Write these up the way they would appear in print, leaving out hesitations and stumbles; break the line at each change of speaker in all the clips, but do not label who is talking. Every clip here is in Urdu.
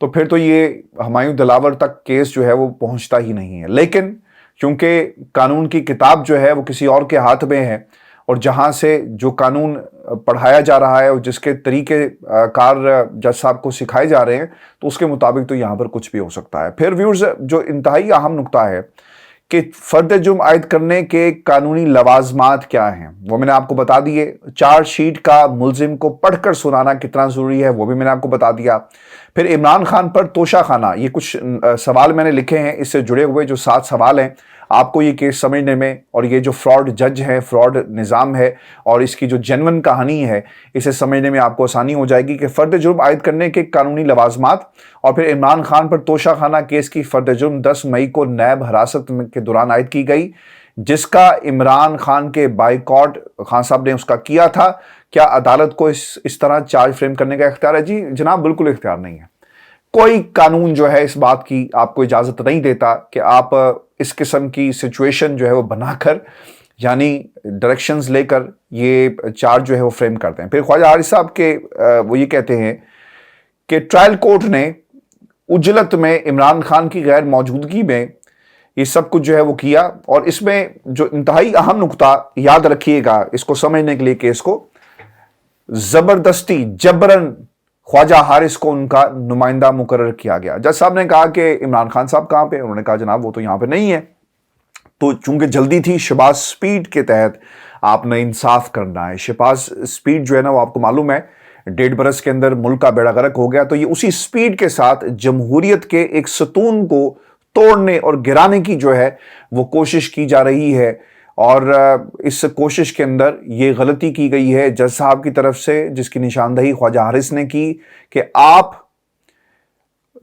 تو پھر تو یہ ہمایوں دلاور تک کیس جو ہے وہ پہنچتا ہی نہیں ہے. لیکن چونکہ قانون کی کتاب جو ہے وہ کسی اور کے ہاتھ میں ہے، اور جہاں سے جو قانون پڑھایا جا رہا ہے اور جس کے طریقے کار جج صاحب کو سکھائے جا رہے ہیں، تو اس کے مطابق تو یہاں پر کچھ بھی ہو سکتا ہے. پھر ویورز، جو انتہائی اہم نقطہ ہے کہ فرد جرم عائد کرنے کے قانونی لوازمات کیا ہیں، وہ میں نے آپ کو بتا دیے. چارج شیٹ کا ملزم کو پڑھ کر سنانا کتنا ضروری ہے وہ بھی میں نے آپ کو بتا دیا. پھر عمران خان پر توشہ خانہ، یہ کچھ سوال میں نے لکھے ہیں، اس سے جڑے ہوئے جو 7 سوال ہیں آپ کو یہ کیس سمجھنے میں، اور یہ جو فراڈ جج ہے، فراڈ نظام ہے، اور اس کی جو جینون کہانی ہے، اسے سمجھنے میں آپ کو آسانی ہو جائے گی کہ فرد جرم عائد کرنے کے قانونی لوازمات. اور پھر عمران خان پر توشہ خانہ کیس کی فرد جرم 10 مئی کو نیب حراست کے دوران عائد کی گئی، جس کا عمران خان کے بائیکاٹ خان صاحب نے اس کا کیا تھا. کیا عدالت کو اس طرح چارج فریم کرنے کا اختیار ہے؟ جی جناب، بالکل اختیار نہیں ہے. کوئی قانون جو ہے اس بات کی آپ کو اجازت نہیں دیتا کہ آپ اس قسم کی سچویشن جو ہے وہ بنا کر، یعنی ڈائریکشنز لے کر یہ چارج جو ہے وہ فریم کرتے ہیں. پھر خواجہ حارث صاحب کے وہ یہ کہتے ہیں کہ ٹرائل کورٹ نے اجلت میں عمران خان کی غیر موجودگی میں یہ سب کچھ جو ہے وہ کیا. اور اس میں جو انتہائی اہم نقطہ یاد رکھیے گا اس کو سمجھنے کے لیے، کیس کو زبردستی جبرن خواجہ حارث کو ان کا نمائندہ مقرر کیا گیا. جج صاحب نے کہا کہ عمران خان صاحب کہاں پہ؟ انہوں نے کہا جناب وہ تو یہاں پہ نہیں ہے. تو چونکہ جلدی تھی، شہباز سپیڈ کے تحت آپ نے انصاف کرنا ہے. شہباز سپیڈ جو ہے نا وہ آپ کو معلوم ہے 1.5 برس کے اندر ملک کا بیڑا غرق ہو گیا. تو یہ اسی سپیڈ کے ساتھ جمہوریت کے ایک ستون کو توڑنے اور گرانے کی جو ہے وہ کوشش کی جا رہی ہے. اور اس کوشش کے اندر یہ غلطی کی گئی ہے جج صاحب کی طرف سے، جس کی نشاندہی خواجہ حارث نے کی کہ آپ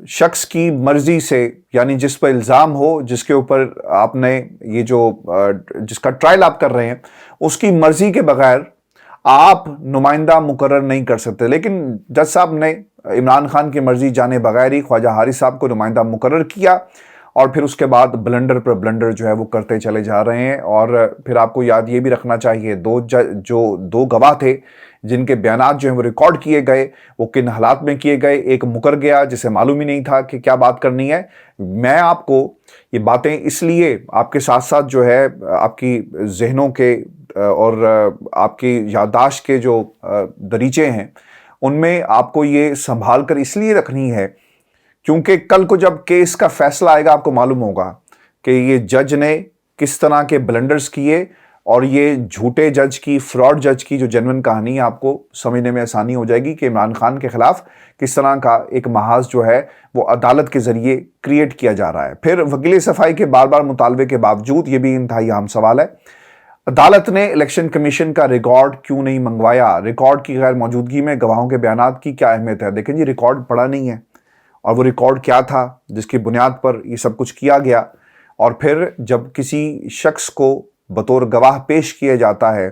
شخص کی مرضی سے، یعنی جس پر الزام ہو، جس کے اوپر آپ نے یہ جو جس کا ٹرائل آپ کر رہے ہیں، اس کی مرضی کے بغیر آپ نمائندہ مقرر نہیں کر سکتے. لیکن جج صاحب نے عمران خان کی مرضی جانے بغیر ہی خواجہ حارث صاحب کو نمائندہ مقرر کیا، اور پھر اس کے بعد بلنڈر پر بلنڈر جو ہے وہ کرتے چلے جا رہے ہیں. اور پھر آپ کو یاد یہ بھی رکھنا چاہیے جو دو گواہ تھے جن کے بیانات جو ہیں وہ ریکارڈ کیے گئے، وہ کن حالات میں کیے گئے. ایک مکر گیا جسے معلوم ہی نہیں تھا کہ کیا بات کرنی ہے. میں آپ کو یہ باتیں اس لیے آپ کے ساتھ ساتھ جو ہے آپ کی ذہنوں کے اور آپ کی یادداشت کے جو دریچے ہیں ان میں آپ کو یہ سنبھال کر اس لیے رکھنی ہے کیونکہ کل کو جب کیس کا فیصلہ آئے گا آپ کو معلوم ہوگا کہ یہ جج نے کس طرح کے بلنڈرز کیے، اور یہ جھوٹے جج کی، فراڈ جج کی جو جینون کہانی ہے آپ کو سمجھنے میں آسانی ہو جائے گی کہ عمران خان کے خلاف کس طرح کا ایک محاذ جو ہے وہ عدالت کے ذریعے کریٹ کیا جا رہا ہے. پھر وکیل صفائی کے بار بار مطالبے کے باوجود، یہ بھی انتہائی اہم سوال ہے، عدالت نے الیکشن کمیشن کا ریکارڈ کیوں نہیں منگوایا؟ ریکارڈ کی غیر موجودگی میں گواہوں کے بیانات کی کیا اہمیت ہے؟ دیکھیں جی، ریکارڈ پڑا نہیں ہے، اور وہ ریکارڈ کیا تھا جس کی بنیاد پر یہ سب کچھ کیا گیا. اور پھر جب کسی شخص کو بطور گواہ پیش کیا جاتا ہے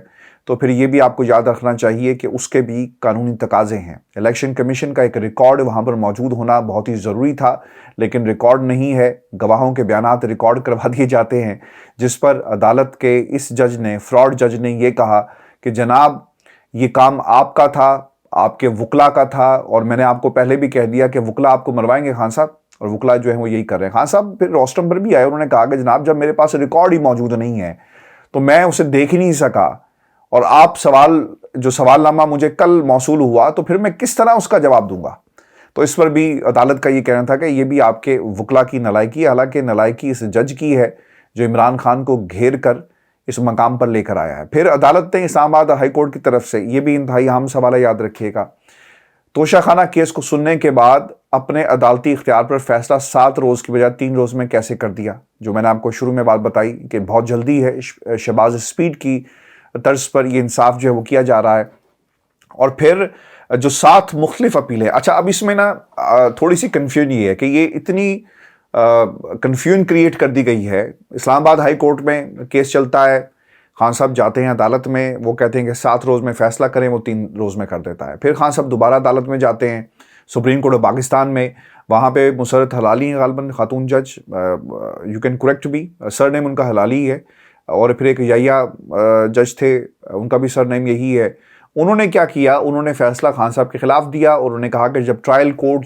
تو پھر یہ بھی آپ کو یاد رکھنا چاہیے کہ اس کے بھی قانونی تقاضے ہیں. الیکشن کمیشن کا ایک ریکارڈ وہاں پر موجود ہونا بہت ہی ضروری تھا، لیکن ریکارڈ نہیں ہے. گواہوں کے بیانات ریکارڈ کروا دیے جاتے ہیں، جس پر عدالت کے اس جج نے، فراڈ جج نے یہ کہا کہ جناب یہ کام آپ کا تھا، آپ کے وکلا کا تھا. اور میں نے آپ کو پہلے بھی کہہ دیا کہ وکلا آپ کو مروائیں گے خان صاحب، اور وکلا جو ہے وہ یہی کر رہے ہیں. خان صاحب پھر روسٹم پر بھی آئے، انہوں نے کہا کہ جناب جب میرے پاس ریکارڈ ہی موجود نہیں ہے تو میں اسے دیکھ ہی نہیں سکا، اور آپ سوال نامہ مجھے کل موصول ہوا تو پھر میں کس طرح اس کا جواب دوں گا؟ تو اس پر بھی عدالت کا یہ کہنا تھا کہ یہ بھی آپ کے وکلا کی نالائکی ہے. حالانکہ نالائکی اس جج کی ہے جو عمران خان کو گھیر کر اس مقام پر لے کر آیا ہے. پھر عدالت نے اسلام آباد ہائی کورٹ کی طرف سے، یہ بھی انتہائی اہم سوال ہے، یاد رکھیے گا، توشہ خانہ کیس کو سننے کے بعد اپنے عدالتی اختیار پر فیصلہ 7 روز کی بجائے 3 روز میں کیسے کر دیا؟ جو میں نے آپ کو شروع میں بات بتائی کہ بہت جلدی ہے، شہباز سپیڈ کی طرز پر یہ انصاف جو ہے وہ کیا جا رہا ہے. اور پھر جو 7 مختلف اپیلیں، اچھا اب اس میں نا تھوڑی سی کنفیوژن یہ ہے کہ یہ اتنی کنفیوژن کریٹ کر دی گئی ہے. اسلام آباد ہائی کورٹ میں کیس چلتا ہے، خان صاحب جاتے ہیں عدالت میں، وہ کہتے ہیں کہ 7 روز میں فیصلہ کریں، وہ 3 روز میں کر دیتا ہے. پھر خان صاحب دوبارہ عدالت میں جاتے ہیں، سپریم کورٹ آف پاکستان میں، وہاں پہ مسرت حلالی ہیں غالباً خاتون جج، یو کین کریکٹ بھی، سر نیم ان کا حلالی ہے. اور پھر ایک یحییٰ جج تھے، ان کا بھی سر نیم یہی ہے. انہوں نے کیا کیا؟ انہوں نے فیصلہ خان صاحب کے خلاف دیا، اور انہوں نے کہا کہ جب trial court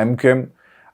MQM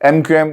MQM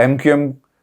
MQM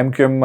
MQM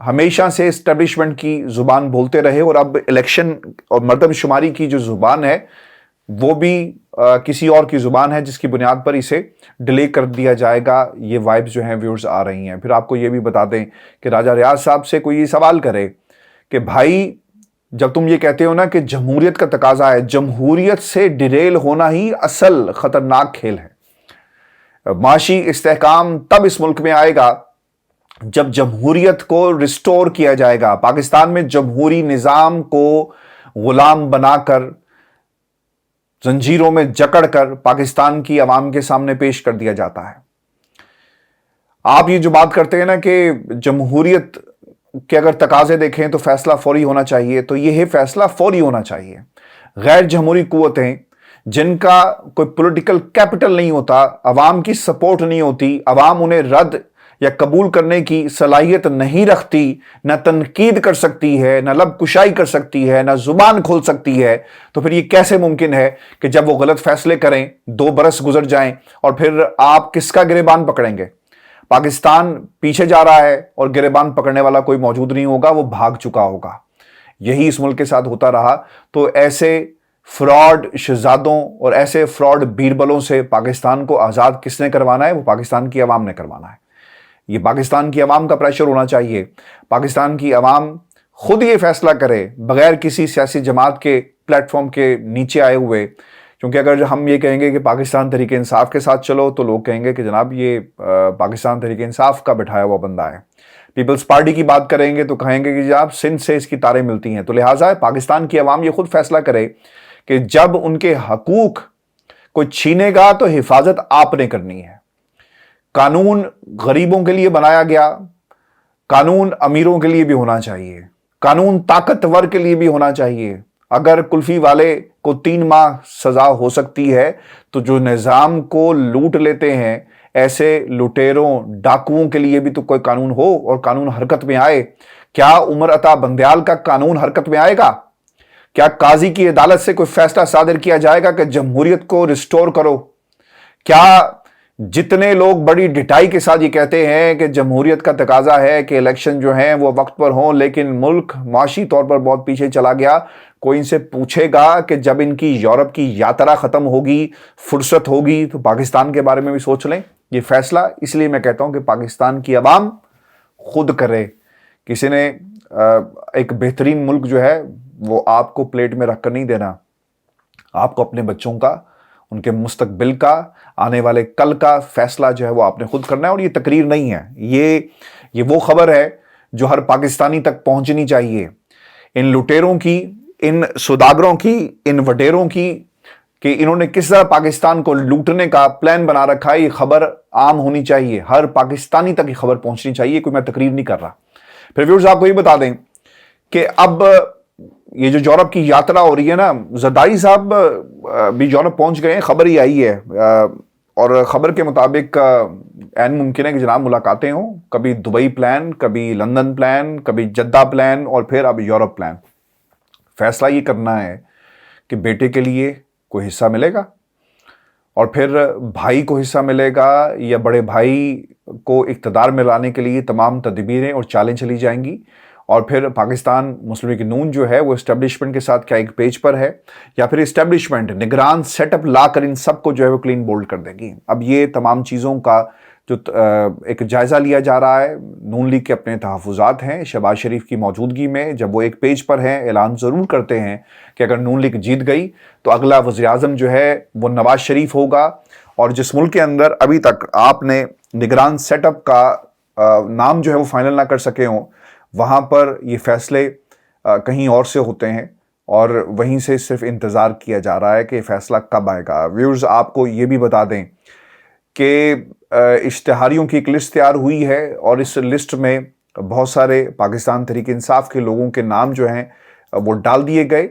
ہمیشہ سے اسٹیبلشمنٹ کی زبان بولتے رہے اور اب الیکشن اور مردم شماری کی جو زبان ہے وہ بھی کسی اور کی زبان ہے جس کی بنیاد پر اسے ڈیلے کر دیا جائے گا. یہ وائبز جو ہیں ویورز آ رہی ہیں. پھر آپ کو یہ بھی بتا دیں کہ راجہ ریاض صاحب سے کوئی یہ سوال کرے کہ بھائی جب تم یہ کہتے ہو نا کہ جمہوریت کا تقاضا ہے، جمہوریت سے ڈیریل ہونا ہی اصل خطرناک کھیل ہے. معاشی استحکام تب اس ملک میں آئے گا جب جمہوریت کو ریسٹور کیا جائے گا. پاکستان میں جمہوری نظام کو غلام بنا کر، زنجیروں میں جکڑ کر پاکستان کی عوام کے سامنے پیش کر دیا جاتا ہے. آپ یہ جو بات کرتے ہیں نا کہ جمہوریت کے اگر تقاضے دیکھیں تو فیصلہ فوری ہونا چاہیے، تو یہ فیصلہ فوری ہونا چاہیے. غیر جمہوری قوتیں جن کا کوئی پولیٹیکل کیپٹل نہیں ہوتا، عوام کی سپورٹ نہیں ہوتی، عوام انہیں رد یا قبول کرنے کی صلاحیت نہیں رکھتی، نہ تنقید کر سکتی ہے، نہ لب کشائی کر سکتی ہے، نہ زبان کھول سکتی ہے، تو پھر یہ کیسے ممکن ہے کہ جب وہ غلط فیصلے کریں 2 برس گزر جائیں اور پھر آپ کس کا گریبان پکڑیں گے؟ پاکستان پیچھے جا رہا ہے اور گریبان پکڑنے والا کوئی موجود نہیں ہوگا، وہ بھاگ چکا ہوگا. یہی اس ملک کے ساتھ ہوتا رہا. تو ایسے فراڈ شہزادوں اور ایسے فراڈ بیربلوں سے پاکستان کو آزاد کس نے کروانا ہے؟ وہ پاکستان کی عوام نے کروانا ہے. یہ پاکستان کی عوام کا پریشر ہونا چاہیے. پاکستان کی عوام خود یہ فیصلہ کرے بغیر کسی سیاسی جماعت کے پلیٹ فارم کے نیچے آئے ہوئے. کیونکہ اگر ہم یہ کہیں گے کہ پاکستان تحریک انصاف کے ساتھ چلو تو لوگ کہیں گے کہ جناب یہ پاکستان تحریک انصاف کا بٹھایا ہوا بندہ ہے. پیپلز پارٹی کی بات کریں گے تو کہیں گے کہ جناب سندھ سے اس کی تاریں ملتی ہیں. تو لہٰذا پاکستان کی عوام یہ خود فیصلہ کرے کہ جب ان کے حقوق کوئی چھینے گا تو حفاظت آپ نے کرنی ہے. قانون غریبوں کے لیے بنایا گیا، قانون امیروں کے لیے بھی ہونا چاہیے، قانون طاقتور کے لیے بھی ہونا چاہیے. اگر کلفی والے کو 3 ماہ سزا ہو سکتی ہے تو جو نظام کو لوٹ لیتے ہیں ایسے لٹیروں ڈاکوؤں کے لیے بھی تو کوئی قانون ہو اور قانون حرکت میں آئے. کیا عمر عطا بندیال کا قانون حرکت میں آئے گا؟ کیا قاضی کی عدالت سے کوئی فیصلہ صادر کیا جائے گا کہ جمہوریت کو ریسٹور کرو؟ کیا جتنے لوگ بڑی ڈٹائی کے ساتھ یہ کہتے ہیں کہ جمہوریت کا تقاضا ہے کہ الیکشن جو ہیں وہ وقت پر ہوں لیکن ملک معاشی طور پر بہت پیچھے چلا گیا، کوئی ان سے پوچھے گا کہ جب ان کی یورپ کی یاترا ختم ہوگی، فرصت ہوگی تو پاکستان کے بارے میں بھی سوچ لیں؟ یہ فیصلہ اس لیے میں کہتا ہوں کہ پاکستان کی عوام خود کرے. کسی نے ایک بہترین ملک جو ہے وہ آپ کو پلیٹ میں رکھ کر نہیں دینا. آپ کو اپنے بچوں کا، ان کے مستقبل کا، آنے والے کل کا فیصلہ جو ہے وہ آپ نے خود کرنا ہے. اور یہ تقریر نہیں ہے، یہ وہ خبر ہے جو ہر پاکستانی تک پہنچنی چاہیے. ان لٹیروں کی، ان سوداگروں کی، ان وڈیروں کی کہ انہوں نے کس طرح پاکستان کو لوٹنے کا پلان بنا رکھا ہے، یہ خبر عام ہونی چاہیے، ہر پاکستانی تک یہ خبر پہنچنی چاہیے. کوئی میں تقریر نہیں کر رہا. پھر ویورز آپ کو یہ بتا دیں کہ اب یہ جو یورپ کی یاترا ہو رہی ہے نا، زرداری صاحب بھی یورپ پہنچ گئے ہیں، خبر ہی آئی ہے اور خبر کے مطابق عین ممکن ہے کہ جناب ملاقاتیں ہوں، کبھی دبئی پلان، کبھی لندن پلان، کبھی جدہ پلان اور پھر اب یورپ پلان. فیصلہ یہ کرنا ہے کہ بیٹے کے لیے کوئی حصہ ملے گا اور پھر بھائی کو حصہ ملے گا یا بڑے بھائی کو اقتدار میں لانے کے لیے تمام تدبیریں اور چالیں چلی جائیں گی. اور پھر پاکستان مسلم لیگ نون جو ہے وہ اسٹیبلشمنٹ کے ساتھ کیا ایک پیج پر ہے یا پھر اسٹیبلشمنٹ نگران سیٹ اپ لا کر ان سب کو جو ہے وہ کلین بولڈ کر دے گی. اب یہ تمام چیزوں کا جو ایک جائزہ لیا جا رہا ہے. نون لیگ کے اپنے تحفظات ہیں شہباز شریف کی موجودگی میں، جب وہ ایک پیج پر ہیں اعلان ضرور کرتے ہیں کہ اگر نون لیگ جیت گئی تو اگلا وزیر اعظم جو ہے وہ نواز شریف ہوگا. اور جس ملک کے اندر ابھی تک آپ نے نگران سیٹ اپ کا نام جو ہے وہ فائنل نہ کر سکے ہوں، وہاں پر یہ فیصلے کہیں اور سے ہوتے ہیں اور وہیں سے صرف انتظار کیا جا رہا ہے کہ یہ فیصلہ کب آئے گا. ویورز آپ کو یہ بھی بتا دیں کہ اشتہاریوں کی ایک لسٹ تیار ہوئی ہے اور اس لسٹ میں بہت سارے پاکستان تحریک انصاف کے لوگوں کے نام جو ہیں وہ ڈال دیے گئے.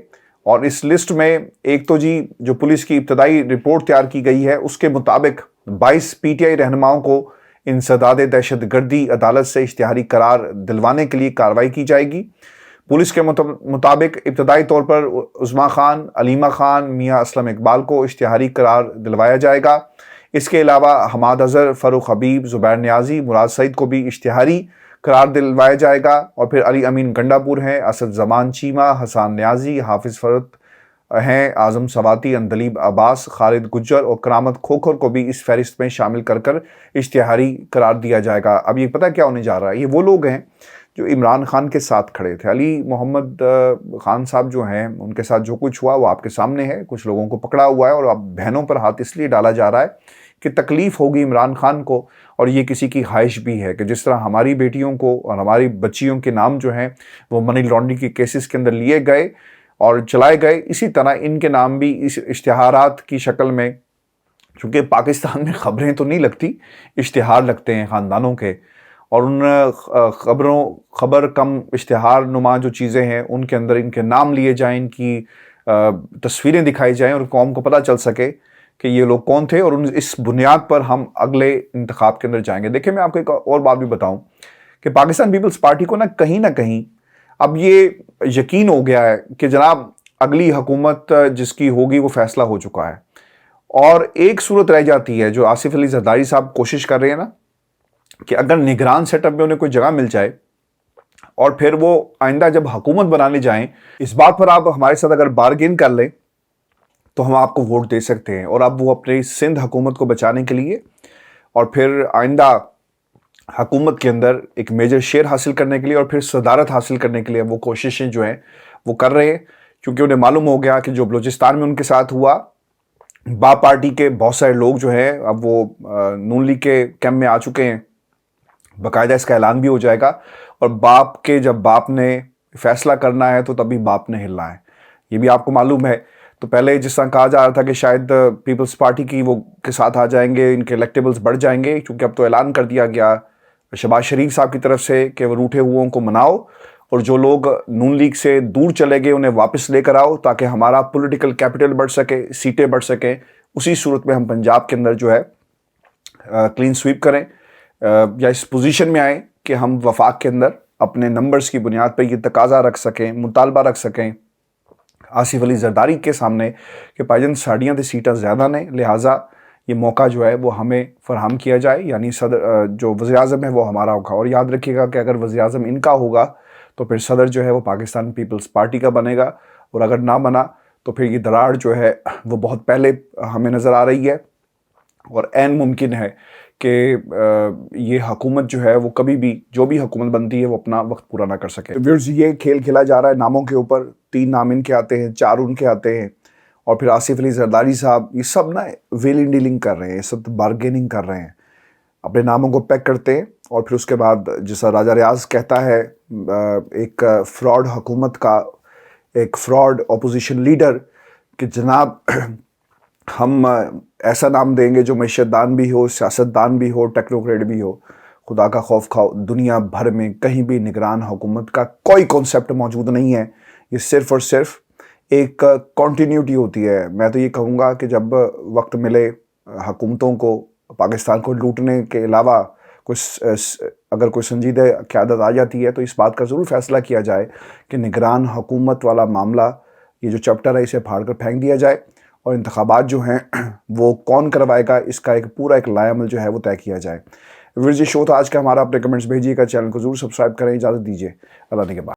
اور اس لسٹ میں ایک تو جی جو پولیس کی ابتدائی رپورٹ تیار کی گئی ہے اس کے مطابق 22 پی ٹی آئی رہنماؤں کو انسداد دہشت گردی عدالت سے اشتہاری قرار دلوانے کے لیے کارروائی کی جائے گی. پولیس کے مطابق ابتدائی طور پر عظمیٰ خان، علیمہ خان، میاں اسلم اقبال کو اشتہاری قرار دلوایا جائے گا. اس کے علاوہ حماد اظہر، فاروق حبیب، زبیر نیازی، مراد سعید کو بھی اشتہاری قرار دلوایا جائے گا۔ اور پھر علی امین گنڈاپور ہیں، اسد زمان چیمہ، حسان نیازی، حافظ فرد ہیں، اعظم سواتی، اندلیب عباس، خالد گجر اور کرامت کھوکھر کو بھی اس فہرست میں شامل کر اشتہاری قرار دیا جائے گا۔ اب یہ پتہ کیا ہونے جا رہا ہے، یہ وہ لوگ ہیں جو عمران خان کے ساتھ کھڑے تھے۔ علی محمد خان صاحب جو ہیں، ان کے ساتھ جو کچھ ہوا وہ آپ کے سامنے ہے۔ کچھ لوگوں کو پکڑا ہوا ہے اور اب بہنوں پر ہاتھ اس لیے ڈالا جا رہا ہے کہ تکلیف ہوگی عمران خان کو، اور یہ کسی کی خواہش بھی ہے کہ جس طرح ہماری بیٹیوں کو اور ہماری بچیوں کے نام جو ہیں وہ منی لانڈرنگ کے کیسز کے اندر لیے گئے اور چلائے گئے، اسی طرح ان کے نام بھی اس اشتہارات کی شکل میں، چونکہ پاکستان میں خبریں تو نہیں لگتی، اشتہار لگتے ہیں خاندانوں کے، اور ان خبر کم اشتہار نما جو چیزیں ہیں ان کے اندر ان کے نام لیے جائیں، ان کی تصویریں دکھائی جائیں اور قوم کو پتہ چل سکے کہ یہ لوگ کون تھے، اور اس بنیاد پر ہم اگلے انتخاب کے اندر جائیں گے۔ دیکھیں، میں آپ کو ایک اور بات بھی بتاؤں کہ پاکستان پیپلز پارٹی کو نہ کہیں اب یہ یقین ہو گیا ہے کہ جناب اگلی حکومت جس کی ہوگی وہ فیصلہ ہو چکا ہے، اور ایک صورت رہ جاتی ہے جو آصف علی زرداری صاحب کوشش کر رہے ہیں نا، کہ اگر نگران سیٹ اپ میں انہیں کوئی جگہ مل جائے اور پھر وہ آئندہ جب حکومت بنانے جائیں، اس بات پر آپ ہمارے ساتھ اگر بارگین کر لیں تو ہم آپ کو ووٹ دے سکتے ہیں، اور اب وہ اپنی سندھ حکومت کو بچانے کے لیے اور پھر آئندہ حکومت کے اندر ایک میجر شیئر حاصل کرنے کے لیے اور پھر صدارت حاصل کرنے کے لیے وہ کوششیں جو ہیں وہ کر رہے ہیں، کیونکہ انہیں معلوم ہو گیا کہ جو بلوچستان میں ان کے ساتھ ہوا، باپ پارٹی کے بہت سارے لوگ جو ہیں اب وہ نون لیگ کے کیمپ میں آ چکے ہیں، باقاعدہ اس کا اعلان بھی ہو جائے گا، اور جب باپ نے فیصلہ کرنا ہے تو تبھی باپ نے ہلنا ہے، یہ بھی آپ کو معلوم ہے۔ تو پہلے جس طرح کہا جا رہا تھا کہ شاید پیپلز پارٹی کی وہ کے ساتھ آ جائیں گے، ان کے الیکٹیبلز بڑھ جائیں گے، کیونکہ اب تو اعلان کر دیا گیا شہباز شریف صاحب کی طرف سے کہ وہ روٹھے ہوئوں کو مناؤ، اور جو لوگ نون لیگ سے دور چلے گئے انہیں واپس لے کر آؤ تاکہ ہمارا پولیٹیکل کیپٹل بڑھ سکے، سیٹیں بڑھ سکیں۔ اسی صورت میں ہم پنجاب کے اندر جو ہے کلین سویپ کریں، یا اس پوزیشن میں آئیں کہ ہم وفاق کے اندر اپنے نمبرز کی بنیاد پہ یہ تقاضا رکھ سکیں، مطالبہ رکھ سکیں آصف علی زرداری کے سامنے کہ بھائی جان ساڑیاں تے سیٹاں زیادہ نے، لہٰذا یہ موقع جو ہے وہ ہمیں فراہم کیا جائے، یعنی صدر جو وزیر اعظم ہے وہ ہمارا ہوگا۔ اور یاد رکھیے گا کہ اگر وزیر اعظم ان کا ہوگا تو پھر صدر جو ہے وہ پاکستان پیپلز پارٹی کا بنے گا، اور اگر نہ بنا تو پھر یہ دراڑ جو ہے وہ بہت پہلے ہمیں نظر آ رہی ہے، اور عین ممکن ہے کہ یہ حکومت جو ہے وہ کبھی بھی جو بھی حکومت بنتی ہے وہ اپنا وقت پورا نہ کر سکے۔ ویورز، یہ کھیل کھیلا جا رہا ہے ناموں کے اوپر، 3 نام ان کے آتے ہیں، 4 ان کے آتے ہیں، اور پھر آصف علی زرداری صاحب یہ سب نا ویلنگ ڈیلنگ کر رہے ہیں، سب بارگیننگ کر رہے ہیں، اپنے ناموں کو پیک کرتے ہیں، اور پھر اس کے بعد جیسا راجہ ریاض کہتا ہے ایک فراڈ حکومت کا، ایک فراڈ اپوزیشن لیڈر، کہ جناب ہم ایسا نام دیں گے جو معیشت دان بھی ہو، سیاست دان بھی ہو، ٹیکنوکریٹ بھی ہو، خدا کا خوف کھاؤ، دنیا بھر میں کہیں بھی نگران حکومت کا کوئی کانسیپٹ موجود نہیں ہے، یہ صرف اور صرف ایک کنٹینیوٹی ہوتی ہے۔ میں تو یہ کہوں گا کہ جب وقت ملے حکومتوں کو پاکستان کو لوٹنے کے علاوہ اگر کوئی سنجیدہ قیادت آ جاتی ہے تو اس بات کا ضرور فیصلہ کیا جائے کہ نگران حکومت والا معاملہ، یہ جو چیپٹر ہے اسے پھاڑ کر پھینک دیا جائے، اور انتخابات جو ہیں وہ کون کروائے گا اس کا ایک پورا ایک لائے عمل جو ہے وہ طے کیا جائے۔ ویورز، یہ شو تھا آج کا ہمارا، اپنے کمنٹس بھیجیے گا، چینل کو ضرور سبسکرائب کریں، اجازت دیجیے، اللہ نے کے بعد۔